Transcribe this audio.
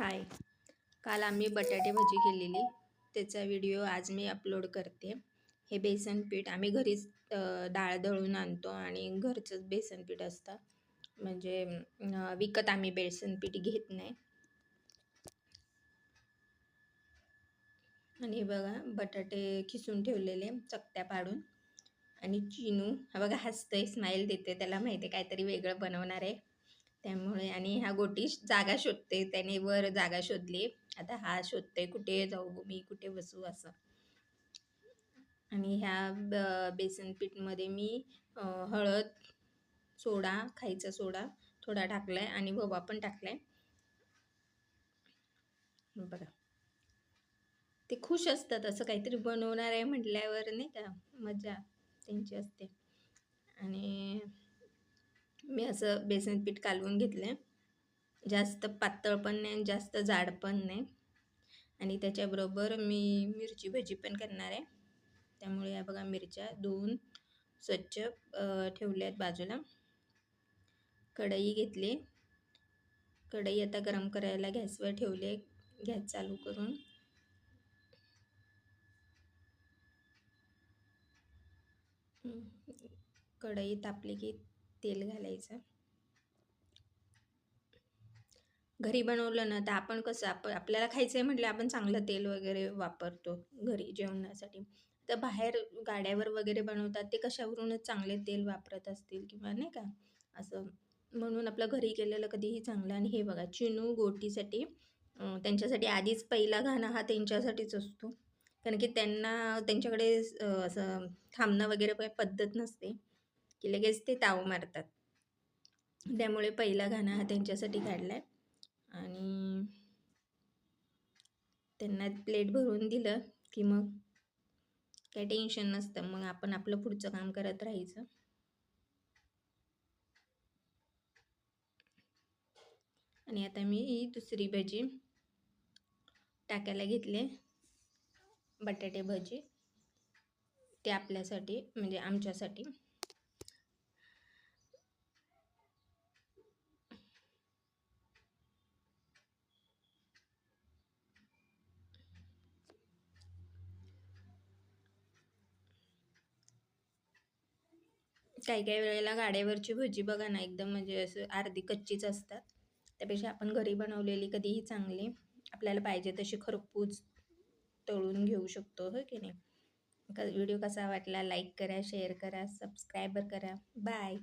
हाय. काल आम्ही बटाटे भजी केलेली. त्याचा व्हिडिओ आज मी अपलोड करते. हे बेसन पीठ आम्ही घरीच डाळ दळून आणतो आणि घरचंच बेसन पीठ असतं. म्हणजे विकत आम्ही बेसन पीठ घेत नाही. आणि हे बघा बटाटे खिसून ठेवलेले चकत्या पाडून. आणि चिनू हा बघा हसतोय, स्माईल देते. त्याला माहिती आहे काहीतरी वेगळं बनवणार आहे. त्यामुळे आणि ह्या गोटी जागा शोधते. त्याने वर जागा शोधली. आता हा शोधते कुठे जाऊ मी, कुठे बसू असं. आणि ह्या बेसन पीठमध्ये मी हळद, सोडा, खायचा सोडा थोडा टाकलाय आणि ओवा पण टाकलाय. बघा ते खुश असतात, असं काहीतरी बनवणार आहे म्हटल्यावर नाही का मजा त्यांची असते. आणि मी असं बेसन पीठ कालवून घेतलं. जास्त पातळ पण नाही, जास्त जाड पण नाही. आणि त्याच्याबरोबर मी मिरची भजी पण करणार आहे. त्यामुळे या बघा मिरच्या धुवून स्वच्छ ठेवल्यात बाजूला. कढई घेतली. कढई आता गरम करायला गॅसवर ठेवले. गॅस चालू करून कढई तापली की तेल घालायचं. घरी बनवलं ना तर आपण कसं आपल्याला खायचं आहे म्हटलं आपण चांगलं तेल वगैरे वापरतो घरी जेवणासाठी. तर बाहेर गाड्यावर वगैरे बनवतात ते कशावरूनच चांगले तेल वापरत असतील किंवा नाही का असं. म्हणून आपलं घरी केलेलं कधीही चांगलं. आणि हे बघा चिनू गोटीसाठी त्यांच्यासाठी आधीच पहिला घाणा हा त्यांच्यासाठीच असतो. कारण की त्यांच्याकडे असं थांबणं वगैरे काही पद्धत नसते की लगेच ते ताव मारतात. त्यामुळे पहिला घाणा हा त्यांच्यासाठी काढला आहे. आणि त्यांना प्लेट भरून दिलं की मग काही टेन्शन नसतं. मग आपण आपलं पुढचं काम करत राहायचं. आणि आता मी ही दुसरी भजी टाकायला घेतले. बटाटे भजी ते आपल्यासाठी म्हणजे आमच्यासाठी. काही काही वेळेला गाड्यावरची भजी बघा ना एकदम म्हणजे असं अर्धी कच्चीच असतात. त्यापेक्षा आपण घरी बनवलेली कधीही चांगली. आपल्याला पाहिजे तशी खरपूस तळून घेऊ शकतो, हो की नाही. व्हिडिओ कसा वाटला लाईक करा, शेअर करा, सबस्क्राईबर करा. बाय.